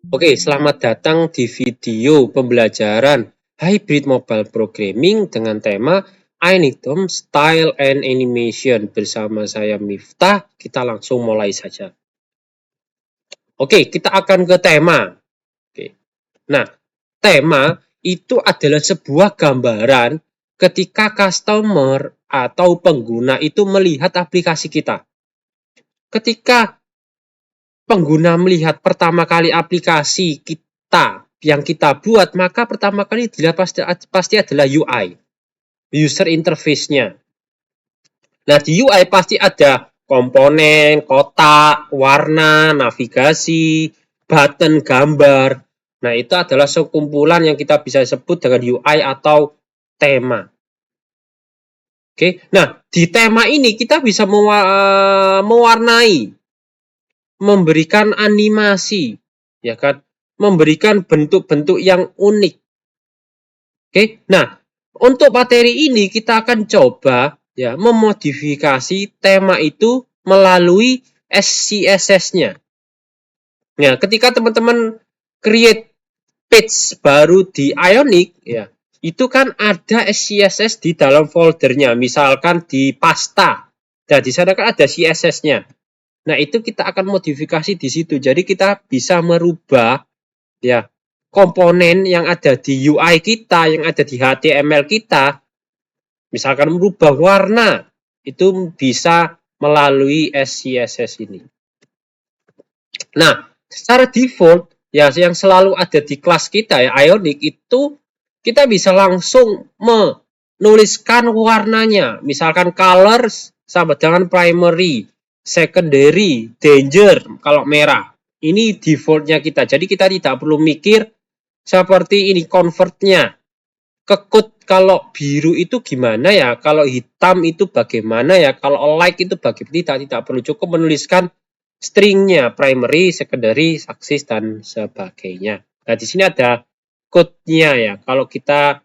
Oke, selamat datang di video pembelajaran Hybrid Mobile Programming dengan tema Item, Style, and Animation. Bersama saya Miftah, kita langsung mulai saja. Oke, kita akan ke tema. Oke. Nah, tema itu adalah sebuah gambaran ketika customer atau pengguna itu melihat aplikasi kita. Ketika pengguna melihat pertama kali aplikasi kita yang kita buat, maka pertama kali dilihat pasti adalah UI, user interface-nya. Nah, di UI pasti ada komponen, kotak, warna, navigasi, button, gambar. Nah, itu adalah sekumpulan yang kita bisa sebut dengan UI atau tema. Oke, nah di tema ini kita bisa mewarnai, memberikan animasi, ya kan, memberikan bentuk-bentuk yang unik. Oke, nah untuk materi ini kita akan coba ya memodifikasi tema itu melalui SCSS-nya. Nah, ketika teman-teman create page baru di Ionic ya, itu kan ada SCSS di dalam foldernya, misalkan di pasta. Nah, di sana kan ada CSS-nya. Nah, itu kita akan modifikasi di situ. Jadi kita bisa merubah ya komponen yang ada di UI kita, yang ada di HTML kita. Misalkan merubah warna, itu bisa melalui SCSS ini. Nah, secara default ya yang selalu ada di kelas kita ya Ionic itu kita bisa langsung menuliskan warnanya. Misalkan colors sama dengan primary, secondary, danger kalau merah. Ini defaultnya kita. Jadi kita tidak perlu mikir seperti ini convertnya. Kekut kalau biru itu gimana ya? Kalau hitam itu bagaimana ya? Kalau like itu bagaimana? Tidak perlu, cukup menuliskan stringnya, primary, secondary, success, dan sebagainya. Nah, di sini ada code-nya ya. Kalau kita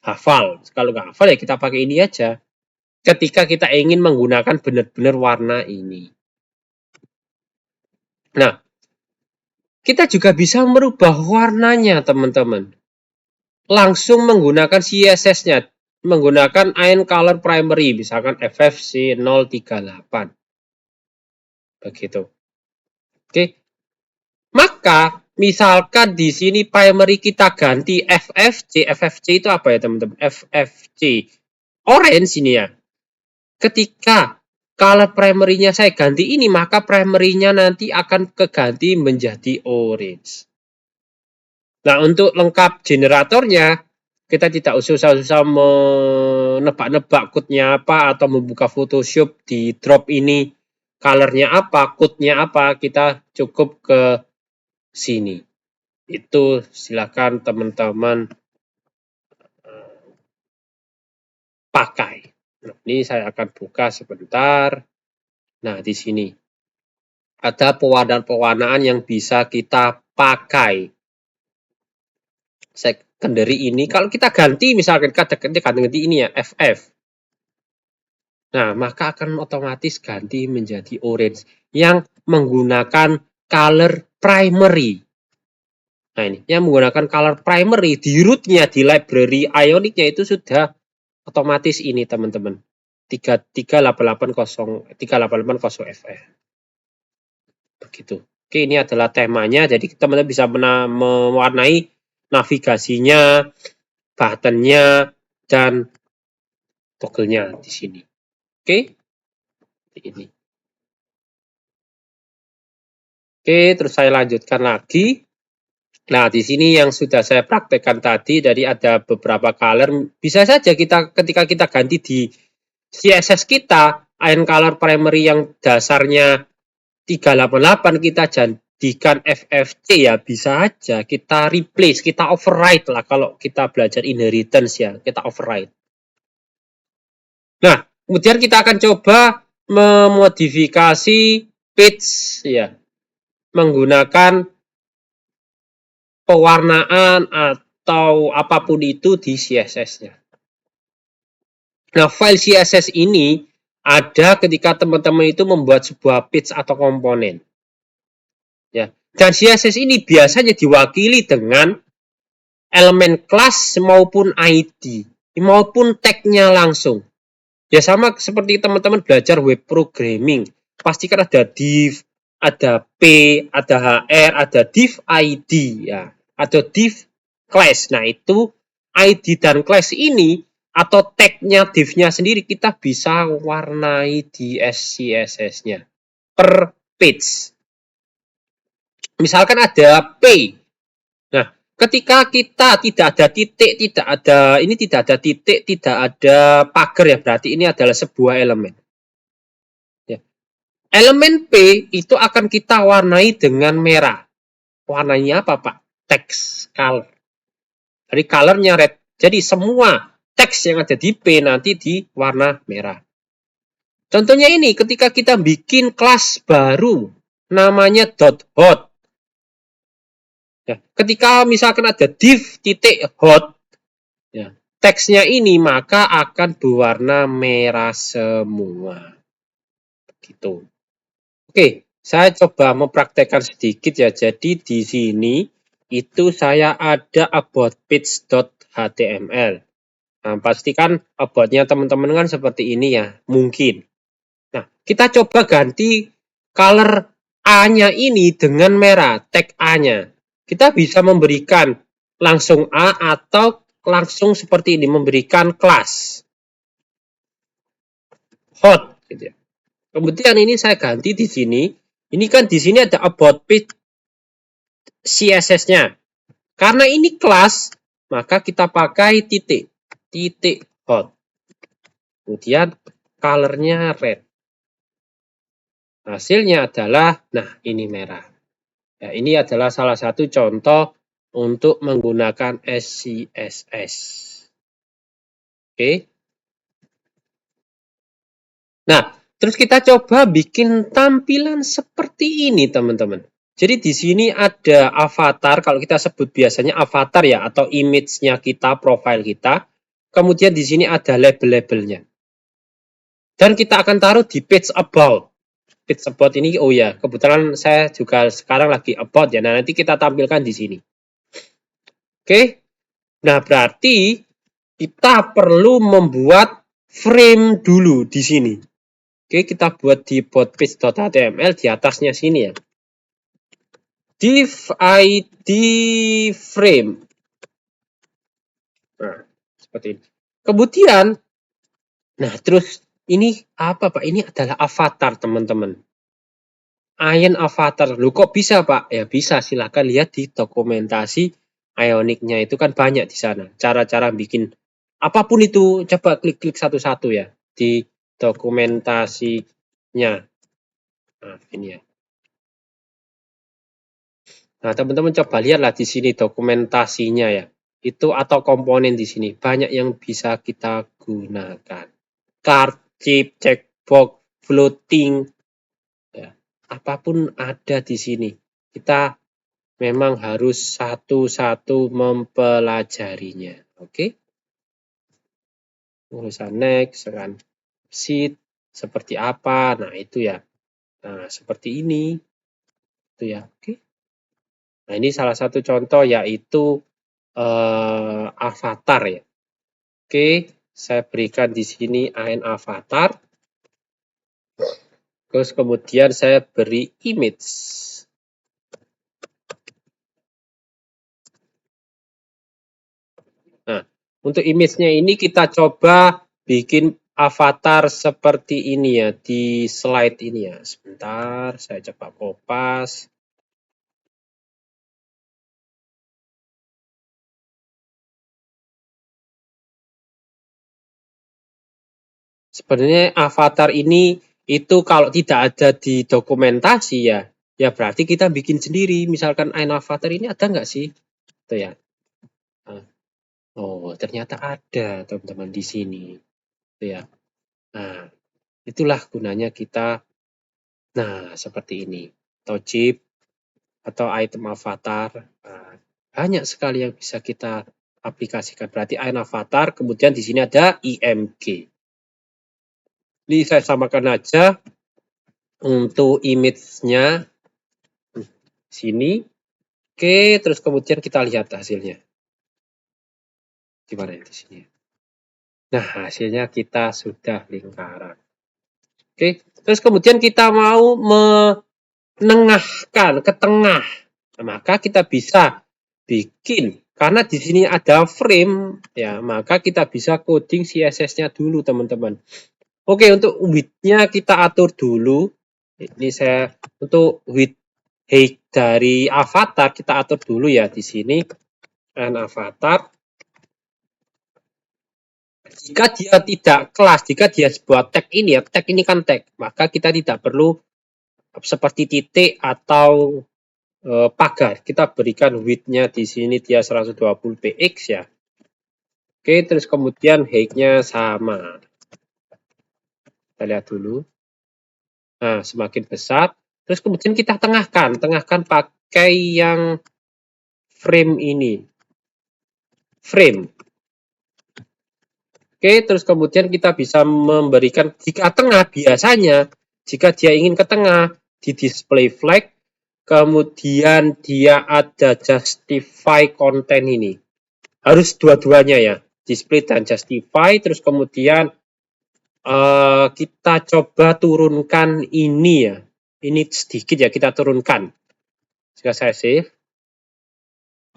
hafal, kalau nggak hafal ya kita pakai ini aja. Ketika kita ingin menggunakan benar-benar warna ini. Nah, kita juga bisa merubah warnanya, teman-teman. Langsung menggunakan CSS-nya, menggunakan Ion Color Primary, misalkan FFC 038. Begitu. Oke. Maka misalkan di sini primary kita ganti FFC. FFC itu apa ya, teman-teman? FFC orange ini ya. Ketika color primary-nya saya ganti ini, maka primary-nya nanti akan keganti menjadi orange. Nah, untuk lengkap generatornya, kita tidak usah menebak-nebak code-nya apa atau membuka Photoshop di drop ini color-nya apa, code-nya apa, kita cukup ke sini. Itu silakan teman-teman pakai. Nah, ini saya akan buka sebentar. Nah, di sini ada pewarnaan-pewarnaan yang bisa kita pakai. Secondary ini, kalau kita ganti misalkan ganti ini ya, FF. Nah, maka akan otomatis ganti menjadi orange yang menggunakan color primary. Nah, ini yang menggunakan color primary di root-nya, di library Ionic-nya itu sudah otomatis ini, teman-teman. 3880 FF. Begitu. Oke, ini adalah temanya. Jadi teman-teman bisa mewarnai navigasinya, button-nya, dan toggle-nya di sini. Oke. Ini. Oke, terus saya lanjutkan lagi. Nah, di sini yang sudah saya praktekkan tadi, dari ada beberapa color. Bisa saja kita ketika kita ganti di CSS kita, Ion Color Primary yang dasarnya 388 kita jadikan FFC ya, bisa aja kita replace, kita override lah kalau kita belajar inheritance ya, kita override. Nah, kemudian kita akan coba memodifikasi page ya, menggunakan pewarnaan atau apapun itu di CSS-nya. Nah, file CSS ini ada ketika teman-teman itu membuat sebuah page atau komponen. Ya. Dan CSS ini biasanya diwakili dengan elemen kelas maupun ID, maupun tag-nya langsung. Ya sama seperti teman-teman belajar web programming. Pastikan ada div, ada p, ada hr, ada div id, ya, atau div class. Nah itu id dan class ini atau tag-nya div-nya sendiri kita bisa warnai di CSS-nya per page. Misalkan ada p. Nah, ketika kita tidak ada titik, tidak ada titik, tidak ada pagar ya, berarti ini adalah sebuah elemen. Ya. Elemen P itu akan kita warnai dengan merah. Warnanya apa, Pak? Text color. Jadi colornya red. Jadi semua teks yang ada di P nanti di warna merah. Contohnya ini, ketika kita bikin kelas baru, namanya .hot. Ya, ketika misalkan ada div titik hot, ya, teksnya ini maka akan berwarna merah semua. Gitu. Oke, saya coba mempraktekkan sedikit ya. Jadi di sini itu saya ada about page.html. Nah, pastikan about-nya teman-teman kan seperti ini ya, mungkin. Nah, kita coba ganti color A-nya ini dengan merah, tag A-nya. Kita bisa memberikan langsung A atau langsung seperti ini, memberikan kelas hot gitu ya. Kemudian ini saya ganti di sini. Ini kan di sini ada about page CSS-nya. Karena ini kelas, maka kita pakai titik hot. Kemudian color-nya red. Hasilnya adalah, nah ini merah. Ya, ini adalah salah satu contoh untuk menggunakan CSS. Oke. Nah, terus kita coba bikin tampilan seperti ini, teman-teman. Jadi di sini ada avatar, kalau kita sebut biasanya avatar ya, atau image-nya kita, profile kita. Kemudian di sini ada label-labelnya. Dan kita akan taruh di page about. Page about ini, oh ya, kebetulan saya juga sekarang lagi about ya. Nah, nanti kita tampilkan di sini. Oke. Nah, berarti kita perlu membuat frame dulu di sini. Oke, kita buat di botpage.html di atasnya sini ya. Div id frame. Nah, seperti ini. Kemudian, nah terus ini apa Pak? Ini adalah avatar teman-teman. Ion avatar. Loh kok bisa Pak? Ya bisa, silahkan lihat di dokumentasi Ionic-nya itu kan banyak di sana. Cara-cara bikin apapun itu, coba klik-klik satu-satu ya di dokumentasinya. Nah, ini ya. Nah, teman-teman coba lihatlah di sini dokumentasinya ya. Itu atau komponen di sini banyak yang bisa kita gunakan. Card, chip, checkbox, floating, ya, apapun ada di sini. Kita memang harus satu-satu mempelajarinya. Oke? Urusan next, kan sheet, seperti apa? Nah, itu ya. Nah, seperti ini. Itu ya. Oke? Nah, ini salah satu contoh yaitu avatar ya. Oke, saya berikan di sini an avatar. Terus kemudian saya beri image. Nah, untuk image-nya ini kita coba bikin avatar seperti ini ya di slide ini ya. Sebentar, saya coba kopas. Sebenarnya avatar ini itu kalau tidak ada di dokumentasi ya, ya berarti kita bikin sendiri. Misalkan ein avatar ini ada nggak sih? Itu ya. Nah, oh, ternyata ada teman-teman di sini. Itu ya. Nah, itulah gunanya kita. Nah, seperti ini. Tojib atau item avatar. Nah, banyak sekali yang bisa kita aplikasikan. Berarti ein avatar, kemudian di sini ada img. Ini saya samakan aja untuk image-nya. Sini. Oke, terus kemudian kita lihat hasilnya. Gimana di sini? Nah, hasilnya kita sudah lingkaran. Oke, terus kemudian kita mau menengahkan ke tengah. Nah, maka kita bisa bikin, karena di sini ada frame, ya, maka kita bisa coding CSS-nya dulu, teman-teman. Oke, untuk width-nya kita atur dulu. Ini saya untuk width height dari avatar kita atur dulu ya di sini. And avatar. Jika dia tidak kelas, jika dia sebuah tag ini ya, tag ini kan tag, maka kita tidak perlu seperti titik atau pagar. Kita berikan width-nya di sini dia 120 px ya. Oke, terus kemudian height-nya sama. Kita lihat dulu. Nah, semakin besar. Terus kemudian kita tengahkan pakai yang frame ini. Frame. Oke, terus kemudian kita bisa memberikan, jika tengah biasanya, jika dia ingin ke tengah, di display flag, kemudian dia ada justify content ini. Harus dua-duanya ya, display dan justify, terus kemudian kita coba turunkan ini ya. Ini sedikit ya, kita turunkan. Jika saya save.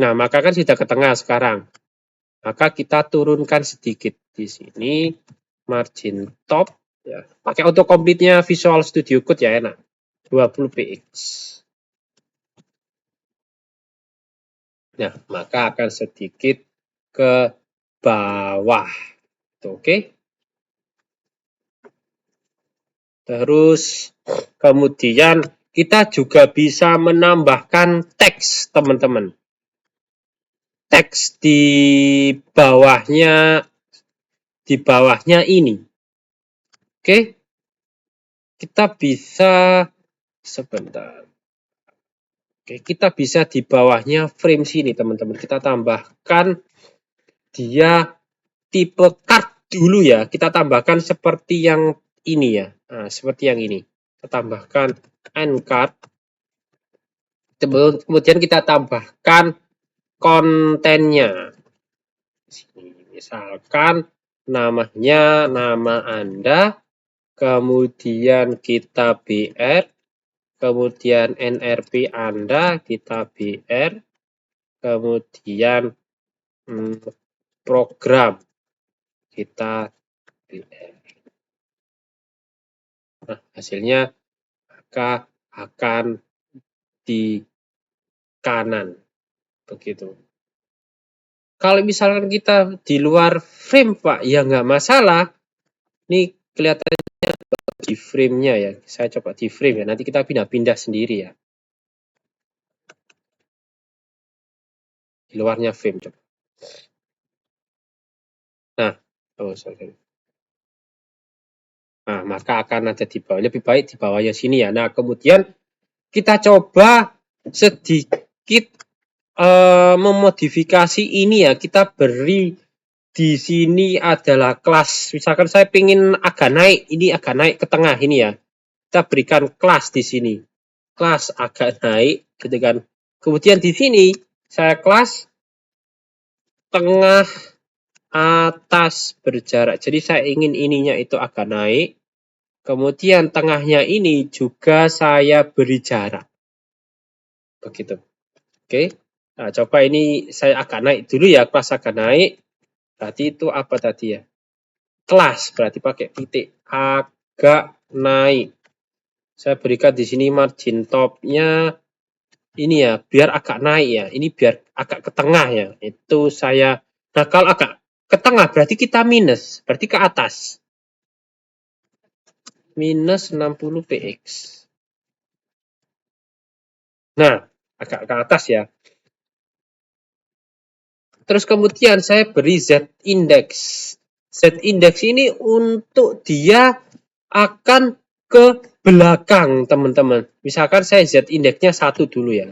Nah, maka kan sudah ke tengah sekarang. Maka kita turunkan sedikit di sini margin top ya. Pakai autocomplete-nya Visual Studio Code ya enak. 20 px. Nah, maka akan sedikit ke bawah. Oke. Terus kemudian kita juga bisa menambahkan teks, teman-teman. Teks di bawahnya ini. Oke. Kita bisa sebentar. Oke, kita bisa di bawahnya frame sini, teman-teman. Kita tambahkan dia tipe card dulu ya. Kita tambahkan seperti yang ini ya. Nah, seperti yang ini. Kita tambahkan end card. Kemudian kita tambahkan kontennya. Misalkan namanya nama Anda, kemudian kita BR, kemudian NRP Anda kita BR, kemudian program kita BR. Nah, hasilnya maka akan di kanan begitu. Kalau misalkan kita di luar frame Pak, ya nggak masalah. Ini kelihatannya di frame-nya ya. Saya coba di frame ya. Nanti kita pindah-pindah sendiri ya. Di luarnya frame coba. Nah, sorry. Nah, maka akan ada di bawah. Lebih baik di bawahnya sini ya. Nah, kemudian kita coba sedikit memodifikasi ini ya. Kita beri di sini adalah kelas. Misalkan saya ingin agak naik, ini agak naik ke tengah ini ya. Kita berikan kelas di sini. Kelas agak naik, gitu kan. Kemudian di sini saya kelas tengah atas berjarak. Jadi saya ingin ininya itu agak naik. Kemudian tengahnya ini juga saya beri jarak. Begitu. Oke. Nah, coba ini saya agak naik dulu ya, kelas agak naik. Berarti itu apa tadi ya? Kelas, berarti pakai titik. Agak naik. Saya berikan di sini margin top-nya ini ya, biar agak naik ya. Ini biar agak ke tengah ya. Itu saya. Nah, kalau agak ke tengah berarti kita minus, berarti ke atas. Minus 60 px. Nah, agak ke atas ya. Terus kemudian saya beri z-index. Z-index ini untuk dia akan ke belakang, teman-teman. Misalkan saya z-indexnya 1 dulu ya.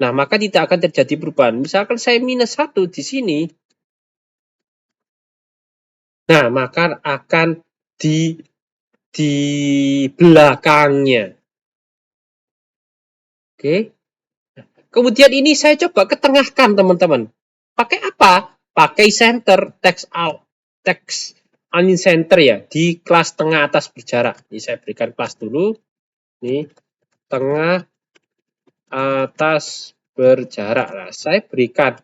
Nah, maka tidak akan terjadi perubahan. Misalkan saya minus 1 di sini. Nah, maka akan di belakangnya. Oke. Kemudian ini saya coba ketengahkan teman-teman. Pakai apa? Pakai center text out, text angin center ya di kelas tengah atas berjarak. Ini saya berikan kelas dulu. Ini tengah atas berjarak. Nah, saya berikan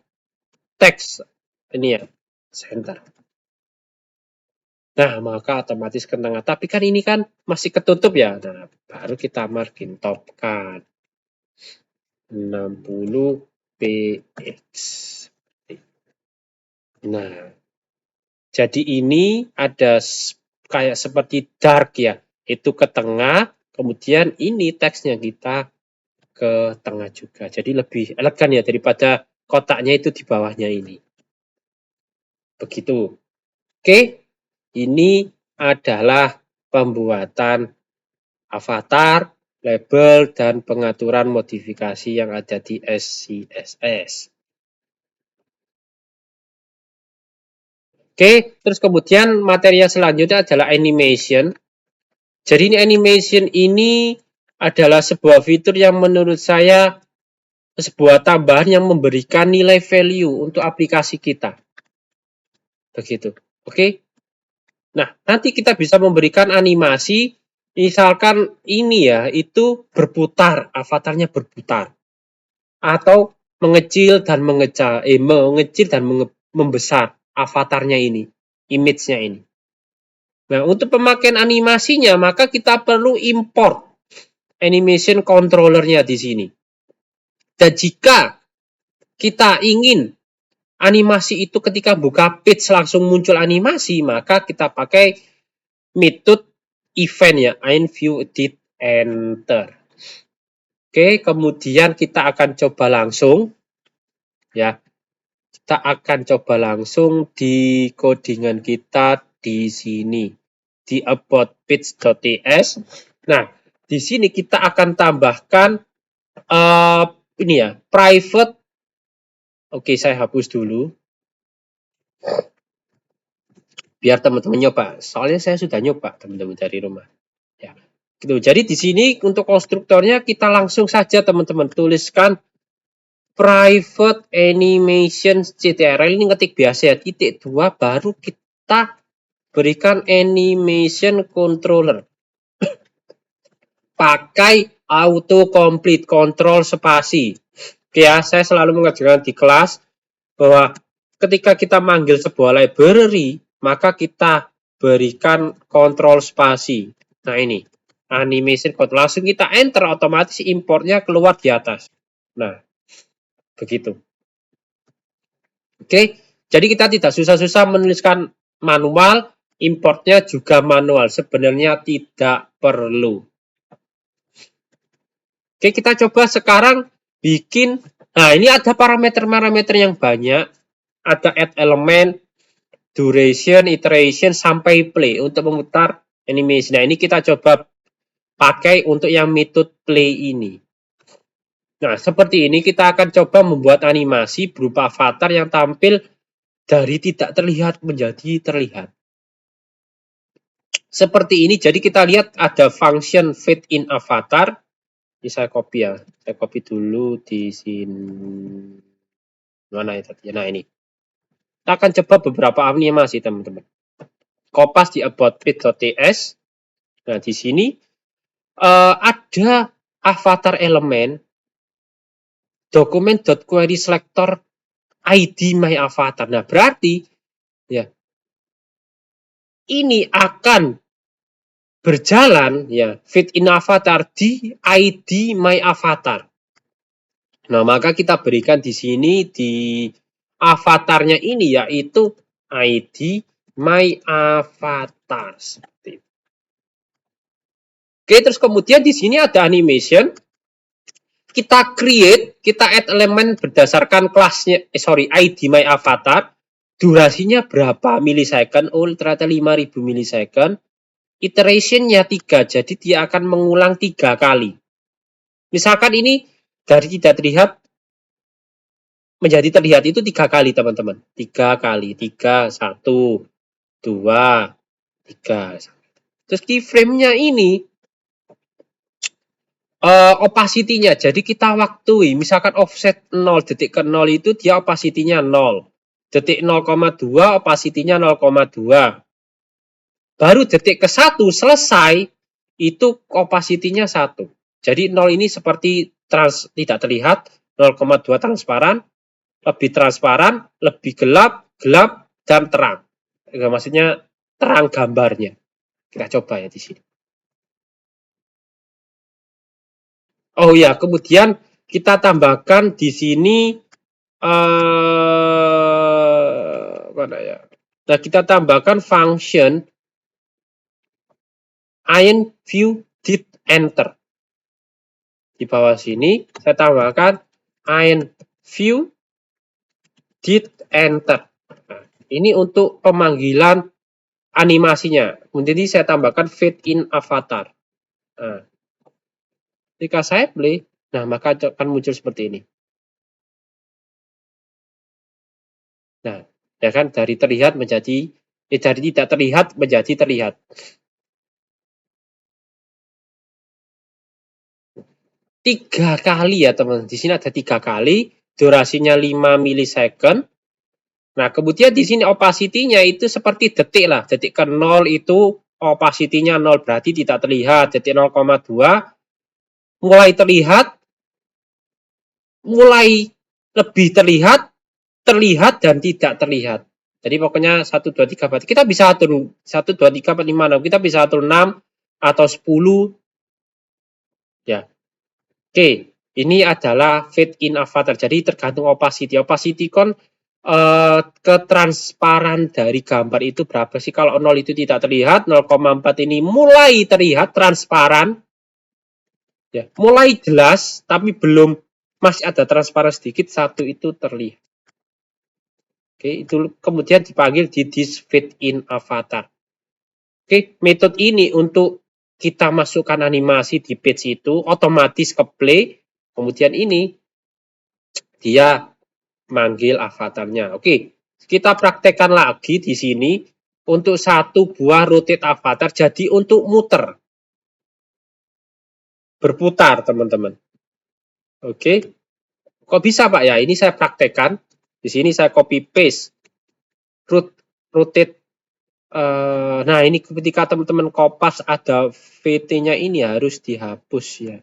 teks ini ya center. Nah, maka otomatis ke tengah. Tapi kan ini kan masih ketutup ya. Nah, baru kita margin top kan 60 px. Nah, jadi ini ada kayak seperti dark ya. Itu ke tengah, kemudian ini teksnya kita ke tengah juga. Jadi lebih elegan ya daripada kotaknya itu di bawahnya ini. Begitu. Oke, ini adalah pembuatan avatar, label, dan pengaturan modifikasi yang ada di SCSS. Oke, terus kemudian materi yang selanjutnya adalah animation. Jadi ini animation ini adalah sebuah fitur yang menurut saya sebuah tambahan yang memberikan nilai value untuk aplikasi kita. Begitu. Oke. Nah, nanti kita bisa memberikan animasi, misalkan ini ya, itu berputar, avatarnya berputar. Atau mengecil dan membesar avatarnya ini, image-nya ini. Nah, untuk pemakaian animasinya, maka kita perlu import animation controller-nya di sini. Dan jika kita ingin animasi itu ketika buka page langsung muncul animasi, maka kita pakai metode event ya, view edit enter. Oke, kemudian kita akan coba langsung ya. Kita akan coba langsung di codingan kita di sini di aboutpage.ts. Nah, di sini kita akan tambahkan ini ya, private. Oke, saya hapus dulu. Biar teman-teman nyoba. Soalnya saya sudah nyoba teman-teman dari rumah. Ya. Gitu. Jadi di sini untuk konstruktornya kita langsung saja teman-teman tuliskan private animation ctrl, ini ngetik biasa ya, titik 2 baru kita berikan animation controller. Pakai auto complete control spasi. Oke ya, saya selalu mengajarkan di kelas bahwa ketika kita manggil sebuah library, maka kita berikan kontrol spasi. Nah ini, animation code. Langsung kita enter, otomatis importnya keluar di atas. Nah, begitu. Oke, jadi kita tidak susah-susah menuliskan manual, importnya juga manual. Sebenarnya tidak perlu. Oke, kita coba sekarang bikin. Nah, ini ada parameter-parameter yang banyak. Ada add element, duration, iteration, sampai play untuk memutar animation. Nah, ini kita coba pakai untuk yang metode play ini. Nah, seperti ini kita akan coba membuat animasi berupa avatar yang tampil dari tidak terlihat menjadi terlihat. Seperti ini, jadi kita lihat ada function fit in avatar. Ini saya copy ya, saya copy dulu di sini. Mana itu? Nah, ini. Kita akan coba beberapa animasi, teman-teman. Kopas di aboutpage.ts. Nah, di sini ada avatar elemen dokumen.query selector ID my avatar. Nah, berarti ya ini akan berjalan ya fit in avatar di ID my avatar. Nah, maka kita berikan di sini di avatarnya ini yaitu ID my avatar. Oke, terus kemudian di sini ada animation. Kita create, kita add elemen berdasarkan kelasnya, ID my avatar. Durasinya berapa milisecond? Oh, ternyata 5000 milisecond. Iterationnya 3, jadi dia akan mengulang 3 kali. Misalkan ini dari tidak terlihat menjadi terlihat itu 3 kali, teman-teman. 3 kali, 3, 1, 2, 3. Terus keyframe-nya ini opacity-nya. Jadi kita waktui, misalkan offset 0, detik ke 0 itu dia opacity-nya 0. Detik 0,2 opacity-nya 0,2. Baru detik ke 1 selesai, itu opacity-nya 1. Jadi 0 ini seperti tidak terlihat, 0,2 transparan, lebih gelap, dan terang. Maksudnya terang gambarnya. Kita coba ya di sini. Oh ya, kemudian kita tambahkan di sini mana ya? Nah, kita tambahkan function InView did enter. Di bawah sini saya tambahkan InView did enter. Nah, ini untuk pemanggilan animasinya. Jadi saya tambahkan fade in avatar. Nah, ketika saya play, nah maka akan muncul seperti ini. Nah, ya kan dari terlihat menjadi dari tidak terlihat menjadi terlihat. Tiga kali ya teman. Di sini ada 3 kali, durasinya 5 milisecond. Nah, kemudian di sini opacity-nya itu seperti detik lah. Detik ke 0 itu opacity-nya 0 berarti tidak terlihat. Detik 0,2 mulai terlihat, mulai lebih terlihat, terlihat dan tidak terlihat. Jadi pokoknya 1 2 3 berarti kita bisa atur 1 2 3 4 5 6. Kita bisa atur 6 atau 10 ya. Oke, ini adalah fade in avatar. Jadi tergantung opacity. Opacity kan ketransparan dari gambar itu berapa sih? Kalau 0 itu tidak terlihat, 0,4 ini mulai terlihat transparan. Ya, mulai jelas tapi belum, masih ada transparan sedikit, 1 itu terlihat. Oke, itu kemudian dipanggil di this fade in avatar. Oke, metode ini untuk kita masukkan animasi di page itu otomatis ke play. Kemudian ini dia manggil avatarnya. Oke, kita praktekkan lagi di sini untuk satu buah rotate avatar. Jadi untuk muter, berputar teman-teman. Oke, kok bisa Pak ya? Ini saya praktekkan. Di sini saya copy paste rotate. Nah ini ketika teman-teman kopas ada VT-nya ini harus dihapus ya.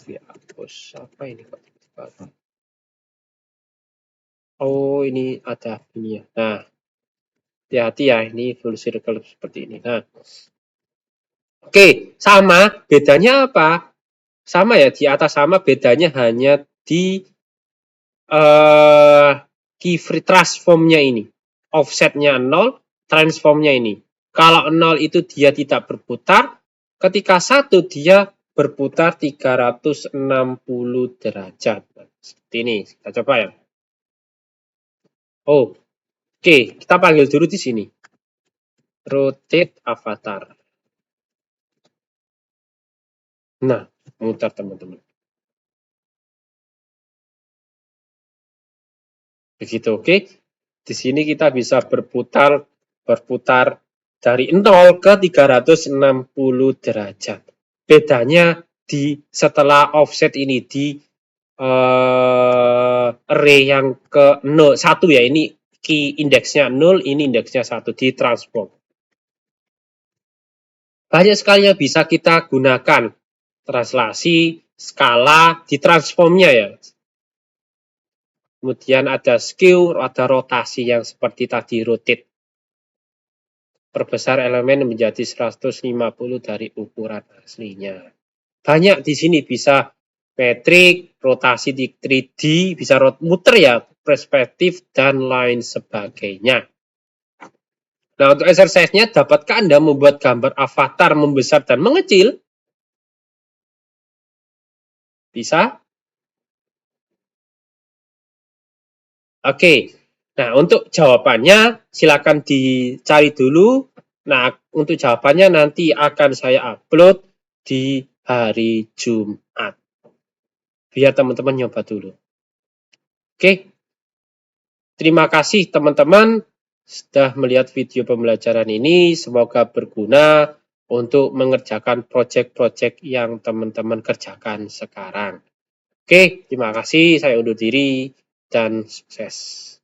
Dihapus apa ini kok? Oh ini ada ini ya. Nah hati-hati ya, ini full circle seperti ini. Nah, oke, sama, bedanya apa? Sama ya, di atas sama, bedanya hanya di keyframe transformnya ini. Offsetnya 0, transformnya ini. Kalau 0 itu dia tidak berputar, ketika 1 dia berputar 360 derajat. Seperti ini, kita coba ya. Oh, oke, kita panggil dulu di sini. Rotate avatar. Nah, mutar teman-teman. Begitu, oke. Di sini kita bisa berputar dari 0 ke 360 derajat. Bedanya di setelah offset ini di array yang ke 0, 1 ya, ini key indeksnya 0, ini indeksnya 1 di transform. Banyak sekali yang bisa kita gunakan. Translasi, skala, di transformnya ya. Kemudian ada skew, ada rotasi yang seperti tadi rotate. Perbesar elemen menjadi 150 dari ukuran aslinya. Banyak di sini bisa metrik, rotasi di 3D, bisa muter ya, perspektif, dan lain sebagainya. Nah, untuk exercise-nya, dapatkah Anda membuat gambar avatar membesar dan mengecil? Bisa? Oke. Nah, untuk jawabannya silakan dicari dulu. Nah, untuk jawabannya nanti akan saya upload di hari Jumat. Biar teman-teman nyoba dulu. Oke. Terima kasih teman-teman sudah melihat video pembelajaran ini. Semoga berguna. untuk mengerjakan proyek-proyek yang teman-teman kerjakan sekarang. Oke, terima kasih. Saya undur diri dan sukses.